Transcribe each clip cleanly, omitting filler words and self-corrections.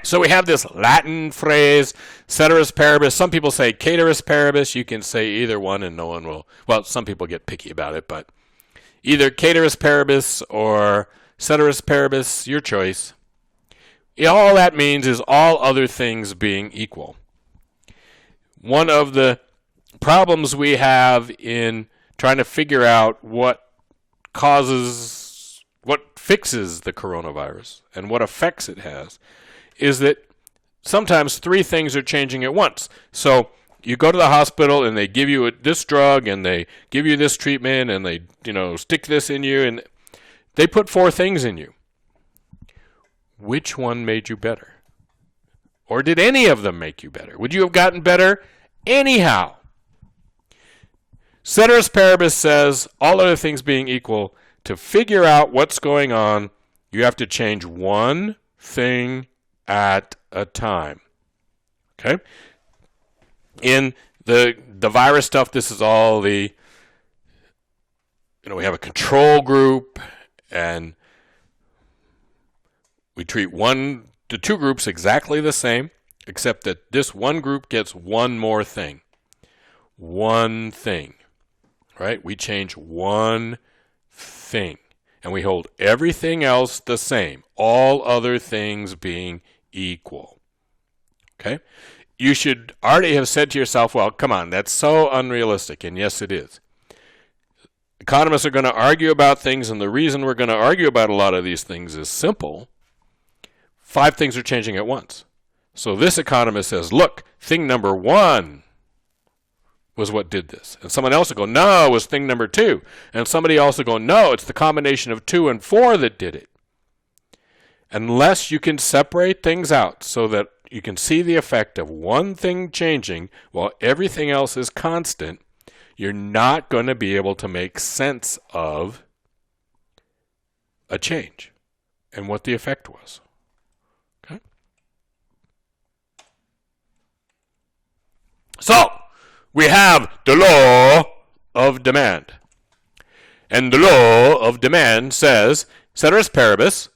So we have this Latin phrase, ceteris paribus. Some people say cateris paribus. You can say either one and no one will. Well, some people get picky about it, but either cateris paribus or ceteris paribus, your choice. All that means is all other things being equal. One of the problems we have in trying to figure out what fixes the coronavirus and what effects it has is that sometimes three things are changing at once. So you go to the hospital and they give you this drug and they give you this treatment and they, stick this in you and they put four things in you. Which one made you better? Or did any of them make you better? Would you have gotten better anyhow? Ceteris paribus says, all other things being equal, to figure out what's going on, you have to change one thing at a time. Okay? In the virus stuff, this is all we have a control group, and we treat the two groups exactly the same, except that this one group gets one more thing. One thing. Right? We change one thing. And we hold everything else the same. All other things being equal. Okay? You should already have said to yourself, well, come on, that's so unrealistic. And yes, it is. Economists are going to argue about things, and the reason we're going to argue about a lot of these things is simple. 5 things are changing at once. So this economist says, look, thing number 1 was what did this. And someone else will go, no, it was thing number 2. And somebody else will go, no, it's the combination of 2 and 4 that did it. Unless you can separate things out so that you can see the effect of one thing changing while everything else is constant, you're not going to be able to make sense of a change and what the effect was. Okay? So, we have the law of demand. And the law of demand says, ceteris paribus,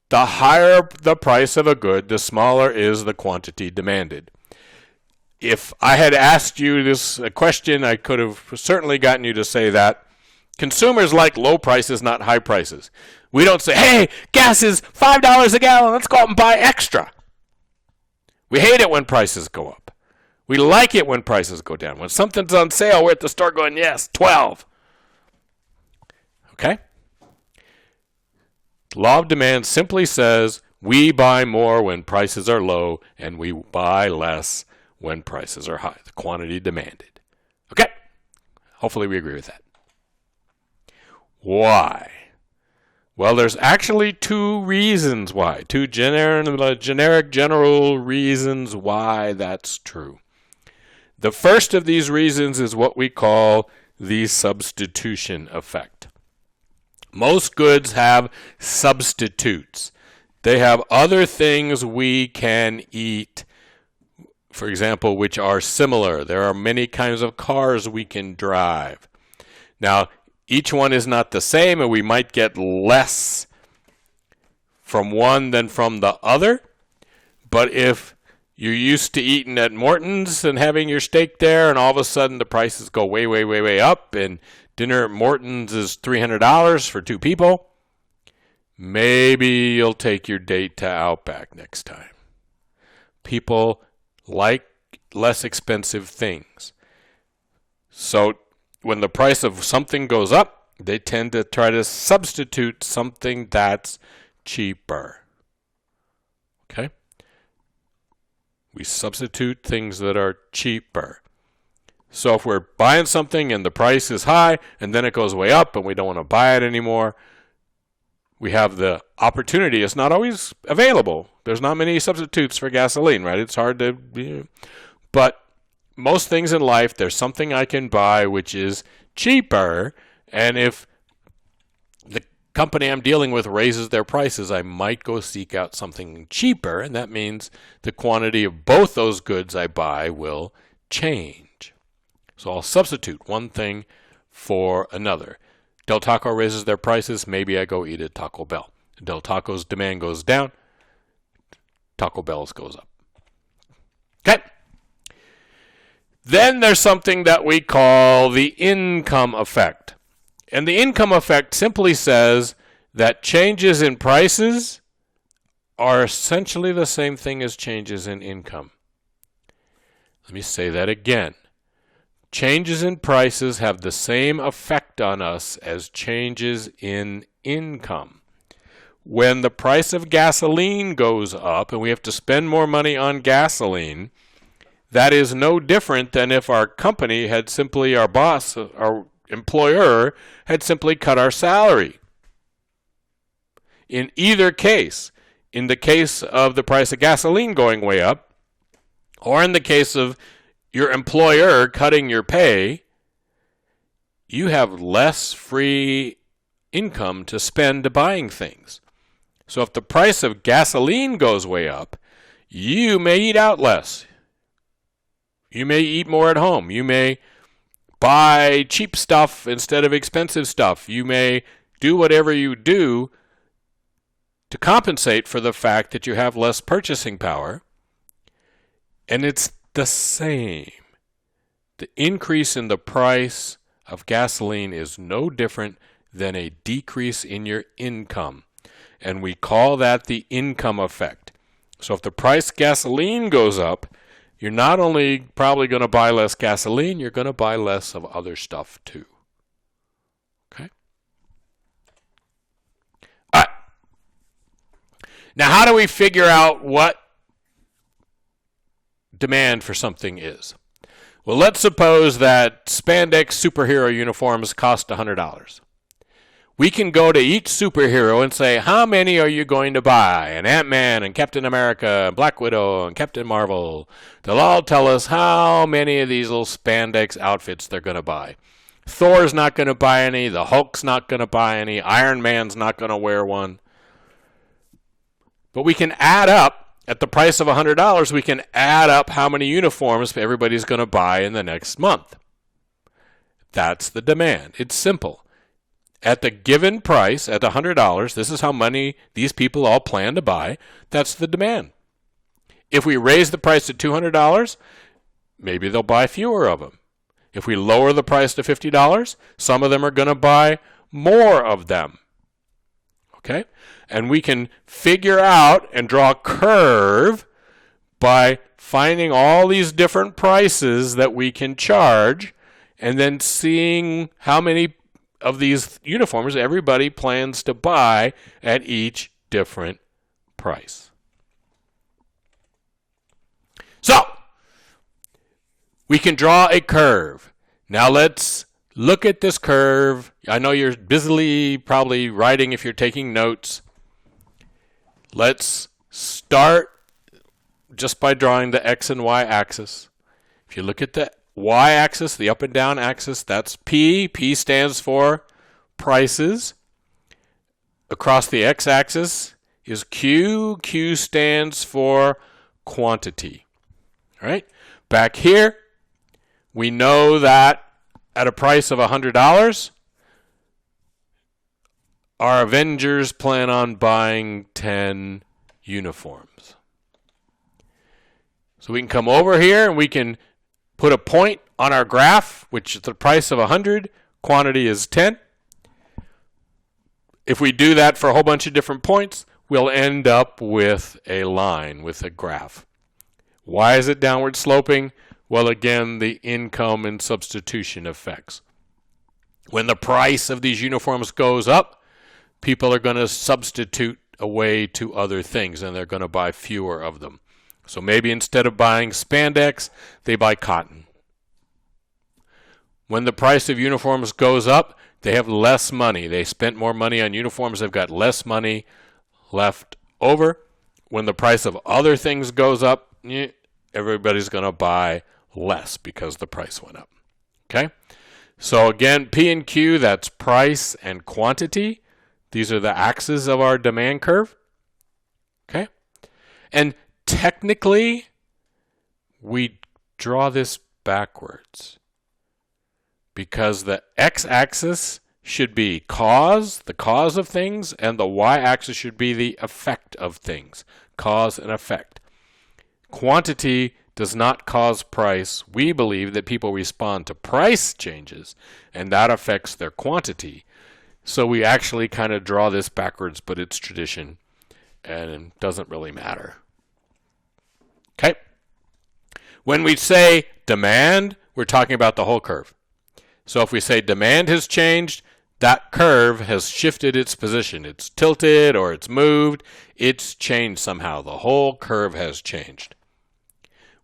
the higher the price of a good, the smaller is the quantity demanded. If I had asked you this question, I could have certainly gotten you to say that. Consumers like low prices, not high prices. We don't say, hey, gas is $5 a gallon, let's go out and buy extra. We hate it when prices go up. We like it when prices go down. When something's on sale, we're at the store going, yes, 12. Okay? Law of demand simply says we buy more when prices are low and we buy less when prices are high. The quantity demanded. Okay? Hopefully we agree with that. Why? Well, there's actually 2 reasons why. 2 generic general reasons why that's true. The first of these reasons is what we call the substitution effect. Most goods have substitutes. They have other things we can eat, for example, which are similar. There are many kinds of cars we can drive. Now, each one is not the same, and we might get less from one than from the other. But if you're used to eating at Morton's and having your steak there, and all of a sudden the prices go way, way, way, way up, and dinner at Morton's is $300 for 2 people, maybe you'll take your date to Outback next time. People like less expensive things. So when the price of something goes up, they tend to try to substitute something that's cheaper. Okay? We substitute things that are cheaper. So if we're buying something and the price is high and then it goes way up and we don't want to buy it anymore, we have the opportunity. It's not always available. There's not many substitutes for gasoline, right? It's hard to, but most things in life, there's something I can buy which is cheaper, and if the company I'm dealing with raises their prices, I might go seek out something cheaper, and that means the quantity of both those goods I buy will change. So I'll substitute one thing for another. Del Taco raises their prices, maybe I go eat at Taco Bell. Del Taco's demand goes down. Taco Bell's goes up. Okay. Then there's something that we call the income effect. And the income effect simply says that changes in prices are essentially the same thing as changes in income. Let me say that again. Changes in prices have the same effect on us as changes in income. When the price of gasoline goes up and we have to spend more money on gasoline, that is no different than if our company had simply, our boss, our employer, had simply cut our salary. In either case, in the case of the price of gasoline going way up, or in the case of your employer cutting your pay, you have less free income to spend buying things. So if the price of gasoline goes way up, you may eat out less. You may eat more at home. You may buy cheap stuff instead of expensive stuff. You may do whatever you do to compensate for the fact that you have less purchasing power. And it's the same. The increase in the price of gasoline is no different than a decrease in your income. And we call that the income effect. So if the price of gasoline goes up, you're not only probably going to buy less gasoline, you're going to buy less of other stuff too. Okay? All right. Now, how do we figure out what demand for something is? Well, let's suppose that spandex superhero uniforms cost $100. We can go to each superhero and say, how many are you going to buy? And Ant-Man and Captain America and Black Widow and Captain Marvel. They'll all tell us how many of these little spandex outfits they're going to buy. Thor's not going to buy any. The Hulk's not going to buy any. Iron Man's not going to wear one. But we can add up, at the price of $100, we can add up how many uniforms everybody's going to buy in the next month. That's the demand. It's simple. At the given price, at $100, this is how many these people all plan to buy. That's the demand. If we raise the price to $200, maybe they'll buy fewer of them. If we lower the price to $50, some of them are going to buy more of them. Okay? And we can figure out and draw a curve by finding all these different prices that we can charge and then seeing how many of these uniforms everybody plans to buy at each different price. So, we can draw a curve. Now let's look at this curve. I know you're busily probably writing if you're taking notes. Let's start just by drawing the X and Y axis. If you look at the Y-axis, the up and down axis, that's P. P stands for prices. Across the X-axis is Q. Q stands for quantity. All right? Back here, we know that at a price of $100, our Avengers plan on buying 10 uniforms. So we can come over here and we can put a point on our graph, which is the price of 100, quantity is 10. If we do that for a whole bunch of different points, we'll end up with a line, with a graph. Why is it downward sloping? Well, again, the income and substitution effects. When the price of these uniforms goes up, people are going to substitute away to other things, and they're going to buy fewer of them. So maybe instead of buying spandex, they buy cotton. When the price of uniforms goes up, they have less money. They spent more money on uniforms. They've got less money left over. When the price of other things goes up, everybody's going to buy less because the price went up. Okay? So again, P and Q, that's price and quantity. These are the axes of our demand curve. Okay? And technically, we draw this backwards because the x-axis should be cause, the cause of things, and the y-axis should be the effect of things, cause and effect. Quantity does not cause price. We believe that people respond to price changes, and that affects their quantity. So we actually kind of draw this backwards, but it's tradition, and it doesn't really matter. Okay? When we say demand, we're talking about the whole curve. So if we say demand has changed, that curve has shifted its position. It's tilted or it's moved. It's changed somehow. The whole curve has changed.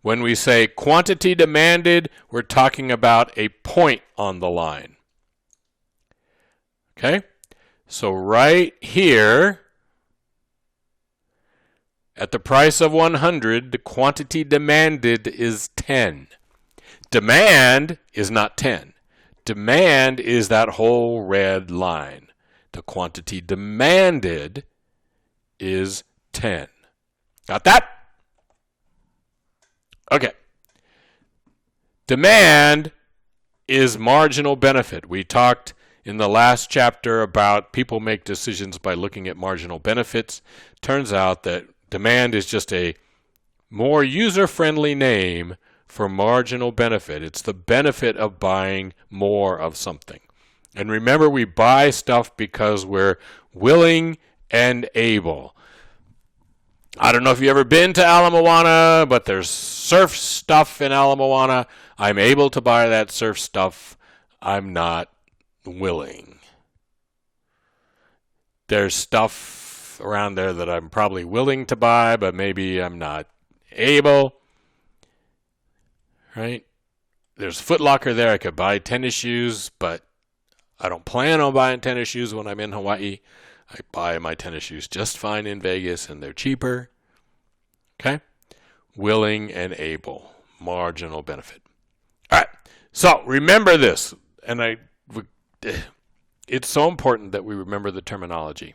When we say quantity demanded, we're talking about a point on the line. Okay? So right here, at the price of 100, the quantity demanded is 10. Demand is not 10. Demand is that whole red line. The quantity demanded is 10. Got that? Okay. Demand is marginal benefit. We talked in the last chapter about people make decisions by looking at marginal benefits. Turns out that demand is just a more user-friendly name for marginal benefit. It's the benefit of buying more of something. And remember, we buy stuff because we're willing and able. I don't know if you've ever been to Ala Moana, but there's surf stuff in Ala Moana. I'm able to buy that surf stuff. I'm not willing. There's stuff around there that I'm probably willing to buy, but maybe I'm not able. Right? There's Foot Locker there. I could buy tennis shoes, but I don't plan on buying tennis shoes when I'm in Hawaii. I buy my tennis shoes just fine in Vegas, and they're cheaper. Okay? Willing and able. Marginal benefit. All right. So remember this, and it's so important that we remember the terminology.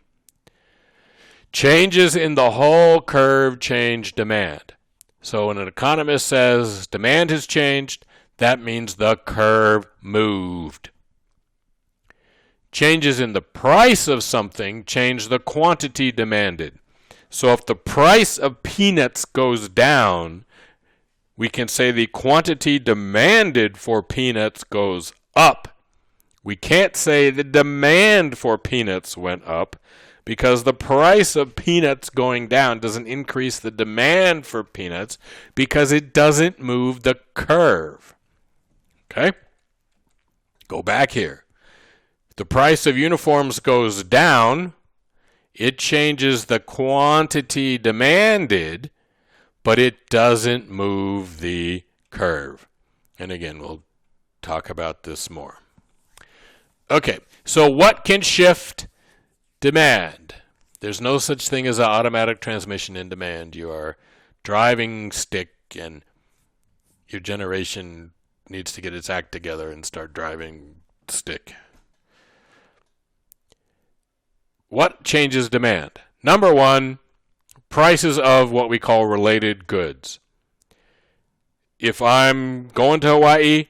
Changes in the whole curve change demand. So when an economist says demand has changed, that means the curve moved. Changes in the price of something change the quantity demanded. So if the price of peanuts goes down, we can say the quantity demanded for peanuts goes up. We can't say the demand for peanuts went up, because the price of peanuts going down doesn't increase the demand for peanuts because it doesn't move the curve. Okay? Go back here. If the price of uniforms goes down, it changes the quantity demanded, but it doesn't move the curve. And again, we'll talk about this more. Okay, so what can shift demand? There's no such thing as an automatic transmission in demand. You are driving stick, and your generation needs to get its act together and start driving stick. What changes demand? Number one, prices of what we call related goods. If I'm going to Hawaii,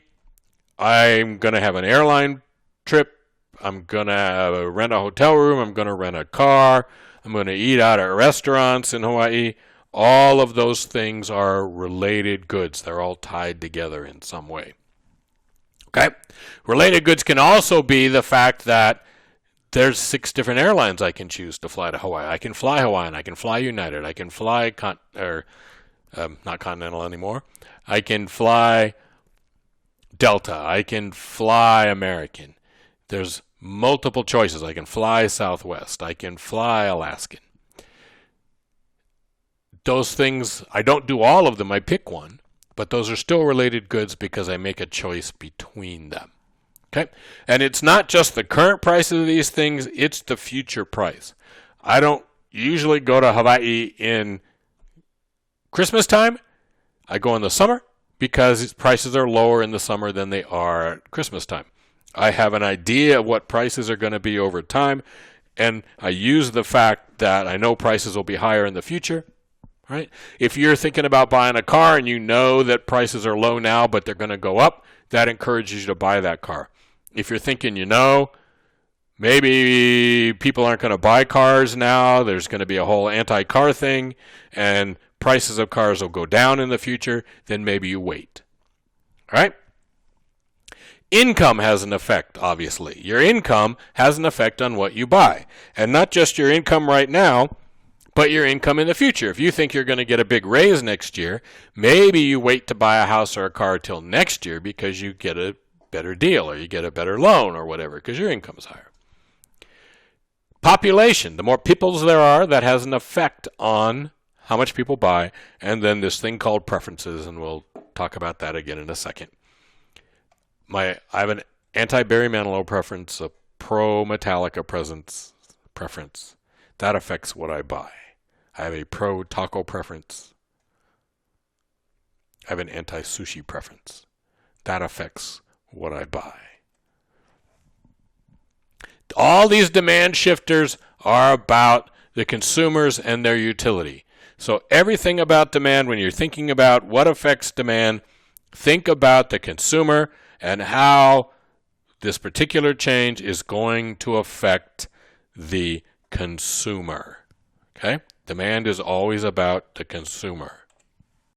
I'm going to have an airline trip. I'm going to rent a hotel room. I'm going to rent a car. I'm going to eat out at restaurants in Hawaii. All of those things are related goods. They're all tied together in some way. Okay? Related goods can also be the fact that there's 6 different airlines I can choose to fly to Hawaii. I can fly Hawaiian. I can fly United. I can fly not Continental anymore. I can fly Delta. I can fly American. There's multiple choices. I can fly Southwest. I can fly Alaskan. Those things, I don't do all of them. I pick one. But those are still related goods because I make a choice between them. Okay? And it's not just the current price of these things, it's the future price. I don't usually go to Hawaii in Christmas time. I go in the summer because prices are lower in the summer than they are at Christmas time. I have an idea of what prices are going to be over time, and I use the fact that I know prices will be higher in the future. Right? If you're thinking about buying a car and you know that prices are low now but they're going to go up, that encourages you to buy that car. If you're thinking Maybe people aren't going to buy cars now. There's going to be a whole anti-car thing, and prices of cars will go down in the future. Then maybe you wait. All right? Income has an effect, obviously. Your income has an effect on what you buy. And not just your income right now, but your income in the future. If you think you're going to get a big raise next year, maybe you wait to buy a house or a car till next year because you get a better deal or you get a better loan or whatever because your income is higher. Population. The more peoples there are, that has an effect on how much people buy. And then this thing called preferences, and we'll talk about that again in a second. I have an anti-Barry Manilow preference, a pro-Metallica preference. That affects what I buy. I have a pro-taco preference. I have an anti-sushi preference. That affects what I buy. All these demand shifters are about the consumers and their utility. So everything about demand, when you're thinking about what affects demand, think about the consumer and how this particular change is going to affect the consumer. Okay? Demand is always about the consumer.